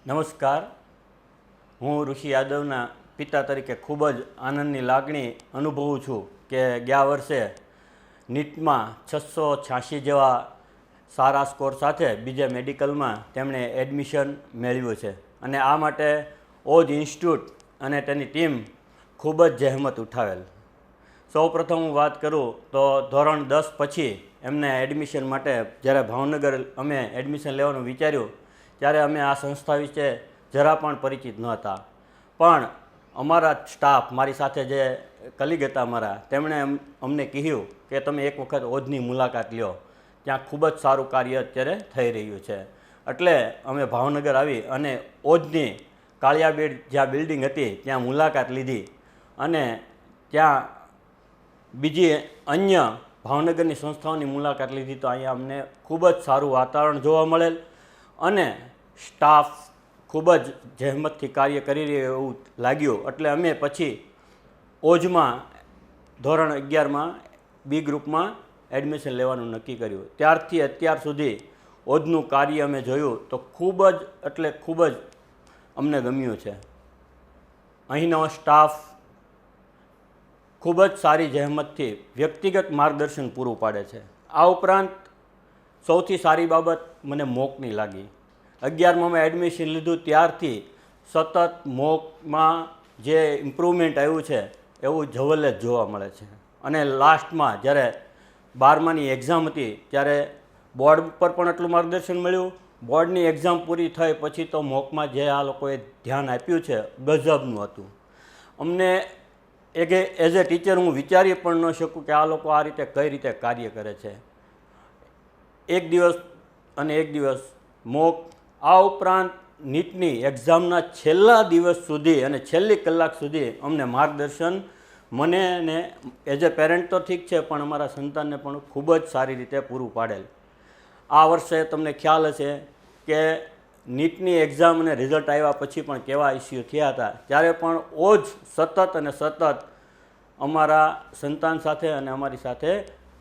નમસ્કાર. હું ઋષિ યાદવના પિતા તરીકે ખૂબ જ આનંદની લાગણી અનુભવું છું કે ગયા વર્ષે નીટમાં 686 જેવા સારા સ્કોર સાથે બીજા મેડિકલમાં તેમણે એડમિશન મેળવ્યું છે અને આ માટે ઓજ ઇન્સ્ટિટ્યૂટ અને તેની ટીમ ખૂબ જ જહેમત ઉઠાવેલ. સૌપ્રથમ હું વાત કરું તો ધોરણ 10 પછી એમને એડમિશન માટે જ્યારે ભાવનગર અમે એડમિશન લેવાનું વિચાર્યું ત્યારે અમે આ સંસ્થા વિશે જરા પણ પરિચિત ન હતા. પણ અમારા સ્ટાફ, મારી સાથે જે કલીગ હતા અમારા, તેમણે અમને કહ્યું કે તમે એક વખત ઓજની મુલાકાત લ્યો, ત્યાં ખૂબ જ સારું કાર્ય અત્યારે થઈ રહ્યું છે. એટલે અમે ભાવનગર આવી અને ઓજની કાળિયાબેડ જ્યાં બિલ્ડિંગ હતી ત્યાં મુલાકાત લીધી અને ત્યાં બીજી અન્ય ભાવનગરની સંસ્થાઓની મુલાકાત લીધી તો અહીંયા અમને ખૂબ જ સારું વાતાવરણ જોવા મળેલ અને સ્ટાફ ખૂબ જ જહેમતથી કાર્ય કરી રહ્યો એવું લાગ્યું. એટલે અમે પછી ઓજમાં ધોરણ 11માં બી ગ્રુપમાં એડમિશન લેવાનું નક્કી કર્યું. ત્યારથી અત્યાર સુધી ઓજનું કાર્ય અમે જોયું તો ખૂબ જ એટલે ખૂબ જ અમને ગમ્યું છે. અહીંનો સ્ટાફ ખૂબ જ સારી જહેમતથી વ્યક્તિગત માર્ગદર્શન પૂરું પાડે છે. આ ઉપરાંત સૌથી સારી બાબત મને મોકની લાગી. 11માં મેં એડમિશન લીધું ત્યારથી સતત મોકમાં જે ઇમ્પ્રુવમેન્ટ આવ્યું છે એવું જવલ્લે જ જોવા મળે છે. અને લાસ્ટમાં જ્યારે 12માની એક્ઝામ હતી ત્યારે બોર્ડ પર પણ એટલું માર્ગદર્શન મળ્યું. બોર્ડની એક્ઝામ પૂરી થઈ પછી તો મોકમાં જે આ લોકોએ ધ્યાન આપ્યું છે ગજબનું હતું. અમને એઝ એ ટીચર હું વિચારી પણ ન શકું કે આ લોકો આ રીતે કઈ રીતે કાર્ય કરે છે. એક દિવસ અને એક દિવસ મોક, આ ઉપરાંત નીટની એક્ઝામના છેલ્લા દિવસ સુધી અને છેલ્લી કલાક સુધી અમને માર્ગદર્શન મને ને એઝ એ પેરેન્ટ તો ઠીક છે પણ અમારા સંતાનને પણ ખૂબ જ સારી રીતે પૂરું પાડેલ. આ વર્ષે તમને ખ્યાલ હશે કે નીટની એક્ઝામ અને રિઝલ્ટ આવ્યા પછી પણ કેવા ઇસ્યુ થયા હતા, ત્યારે પણ ઓજ સતત અને સતત અમારા સંતાન સાથે અને અમારી સાથે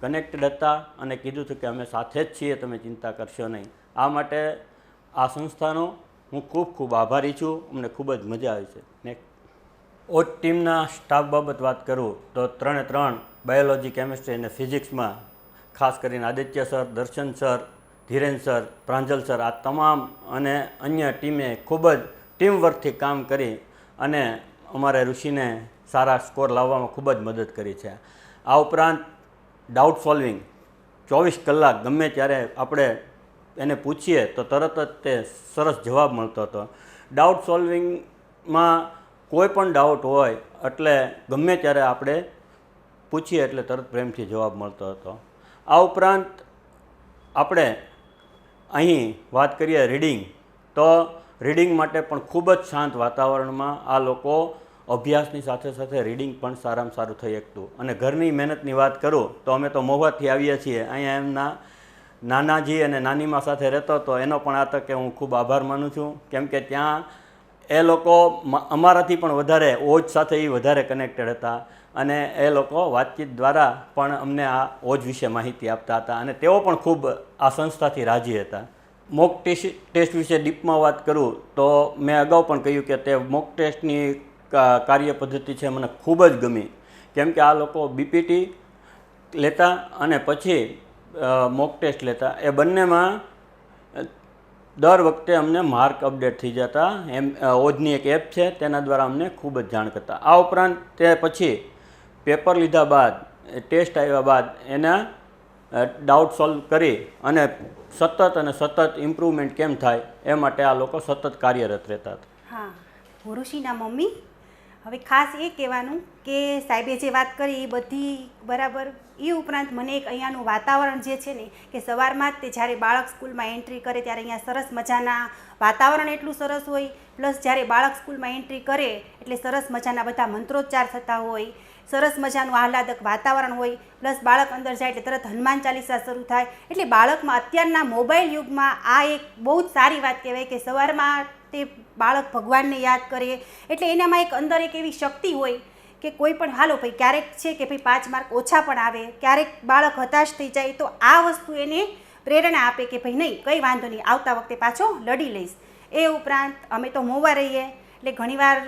કનેક્ટેડ હતા અને કીધું હતું કે અમે સાથે જ છીએ, તમે ચિંતા કરશો નહીં. આ માટે આ સંસ્થાનો હું ખૂબ ખૂબ આભારી છું. અમને ખૂબ જ મજા આવી છે. ને ઓજ ટીમના સ્ટાફ બાબત વાત કરું તો 3 બાયોલોજી, કેમિસ્ટ્રી અને ફિઝિક્સમાં ખાસ કરીને આદિત્ય સર, દર્શન sir, Dhiren sir, Pranjal sir, આ તમામ અને અન્ય ટીમે ખૂબ જ ટીમવર્કથી કામ કરી અને અમારે ઋષિને સારા સ્કોર લાવવામાં ખૂબ જ મદદ કરી છે. આ ઉપરાંત ડાઉટ સોલ્વિંગ 24 કલાક ગમે ત્યારે આપણે એને પૂછીએ તો તરત જ તે સરસ જવાબ મળતો હતો. ડાઉટ સોલ્વિંગમાં કોઈ પણ ડાઉટ હોય એટલે ગમે ત્યારે આપણે પૂછીએ એટલે તરત પ્રેમથી જવાબ મળતો હતો. આ ઉપરાંત આપણે અહીં વાત કરીએ રીડિંગ, તો રીડિંગ માટે પણ ખૂબ જ શાંત વાતાવરણમાં આ લોકો અભ્યાસની સાથે સાથે રીડિંગ પણ સારામાં સારું થઈ શકતું. અને ઘરની મહેનતની વાત કરું તો અમે તો મોવાથી આવીએ છીએ. અહીંયા એમના નાનાજી અને નાનીમા સાથે રહેતો હતો, એનો પણ આ તકે હું ખૂબ આભાર માનું છું. કેમ કે ત્યાં એ લોકો અમારાથી પણ વધારે ઓજ સાથે એ વધારે કનેક્ટેડ હતા અને એ લોકો વાતચીત દ્વારા પણ અમને આ ઓજ વિશે માહિતી આપતા હતા અને તેઓ પણ ખૂબ આ સંસ્થાથી રાજી હતા. મોક ટેસ્ટ વિશે ડીપમાં વાત કરું તો મેં અગાઉ પણ કહ્યું કે તે મોક ટેસ્ટની કાર્ય પદ્ધતિ છે મને ખૂબ જ ગમી. કેમ કે આ લોકો બીપીટી લેતા અને પછી મોક ટેસ્ટ લેતા, એ બંનેમાં દર વખતે અમને માર્ક અપડેટ થઈ જતા. ઓજની એક એપ છે તેના દ્વારા અમને ખૂબ જ જાણ કરતા. આ ઉપરાંત તે પછી પેપર લીધા બાદ, ટેસ્ટ આવ્યા બાદ એના ડાઉટ સોલ્વ કરી અને સતત ઇમ્પ્રુવમેન્ટ કેમ થાય એ માટે આ લોકો સતત કાર્યરત રહેતા હતા. હા, હું ઋષિના મમ્મી. હવે ખાસ એ કહેવાનું કે સાહેબે જે વાત કરી એ બધી બરાબર. એ ઉપરાંત મને એક અહીંયાનું વાતાવરણ જે છે ને કે સવારમાં જ તે જ્યારે બાળક સ્કૂલમાં એન્ટ્રી કરે ત્યારે અહીંયા સરસ મજાના વાતાવરણ એટલું સરસ હોય, પ્લસ જ્યારે બાળક સ્કૂલમાં એન્ટ્રી કરે એટલે સરસ મજાના બધા મંત્રોચ્ચાર થતા હોય, સરસ મજાનું આહલાદક વાતાવરણ હોય, પ્લસ બાળક અંદર જાય એટલે તરત હનુમાન ચાલીસા શરૂ થાય. એટલે બાળકમાં અત્યારના મોબાઈલ યુગમાં આ એક બહુ જ સારી વાત કહેવાય કે સવારમાં તે બાળક ભગવાનને યાદ કરે એટલે એનામાં એક અંદર એક એવી શક્તિ હોય કે કોઈ પણ હાલો ભાઈ ક્યારેક છે કે ભાઈ 5 માર્ક ઓછા પણ આવે, ક્યારેક બાળક હતાશ થઈ જાય તો આ વસ્તુ એને પ્રેરણા આપે કે ભાઈ નહીં કંઈ વાંધો નહીં, આવતા વખતે પાછો લડી લઈશ. એ ઉપરાંત અમે તો મોવા રહીએ એટલે ઘણીવાર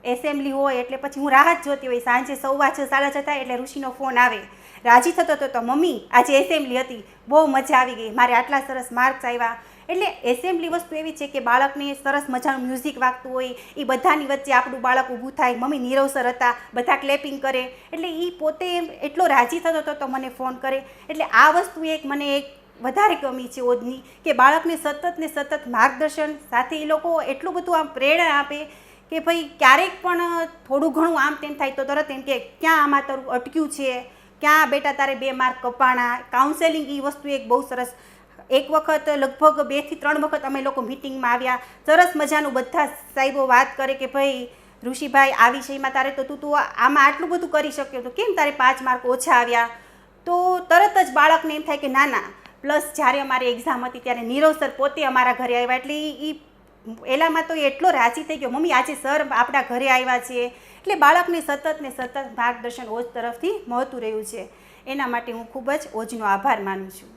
એસેમ્બલી હોય એટલે પછી હું રાહ જ જોતી હોય, સાંજે 6:15 6:30 થાય એટલે ઋષિનો ફોન આવે, રાજી થતો હતો તો મમ્મી આજે એસેમ્બલી હતી, બહુ મજા આવી ગઈ, મારે આટલા સરસ માર્ક્સ આવ્યા. એટલે એસેમ્બલી વસ્તુ એવી છે કે બાળકને સરસ મજાનું મ્યુઝિક વાગતું હોય, એ બધાની વચ્ચે આપણું બાળક ઊભું થાય, મમ્મી નીરવ સર હતા, બધા ક્લેપિંગ કરે, એટલે એ પોતે એટલો રાજી થતો હતો તો મને ફોન કરે. એટલે આ વસ્તુ એક મને એક વધારે ગમી છે ઓજની, કે બાળકને સતત માર્ગદર્શન સાથે એ લોકો એટલું બધું આમ પ્રેરણા આપે કે ભાઈ ક્યારેક પણ થોડું ઘણું આમ તેમ થાય તો તરત એમ કે ક્યાં આમાં તારું અટક્યું છે, ક્યાં બેટા તારે 2 માર્ક કપાણા. કાઉન્સેલિંગ એ વસ્તુ એક બહુ સરસ. એક વખત લગભગ 2 થી 3 વખત અમે લોકો મિટિંગમાં આવ્યા, સરસ મજાનું બધા સાહેબો વાત કરે કે ભાઈ ઋષિભાઈ આ વિષયમાં તારે તો તું આમાં આટલું બધું કરી શક્યો તો કેમ તારે 5 માર્ક ઓછા આવ્યા. તો તરત જ બાળકને એમ થાય કે ના ના. પ્લસ જ્યારે અમારી એક્ઝામ હતી ત્યારે નીરવ સર પોતે અમારા ઘરે આવ્યા, એટલે એ એલામાં તો એટલો રાજી થઈ ગયો, મમ્મી આજે સર આપણા ઘરે આવ્યા છે. એટલે બાળકને સતત માર્ગદર્શન ઓજ તરફથી મળતું રહ્યું છે. એના માટે હું ખૂબ જ ઓજનો આભાર માનું છું.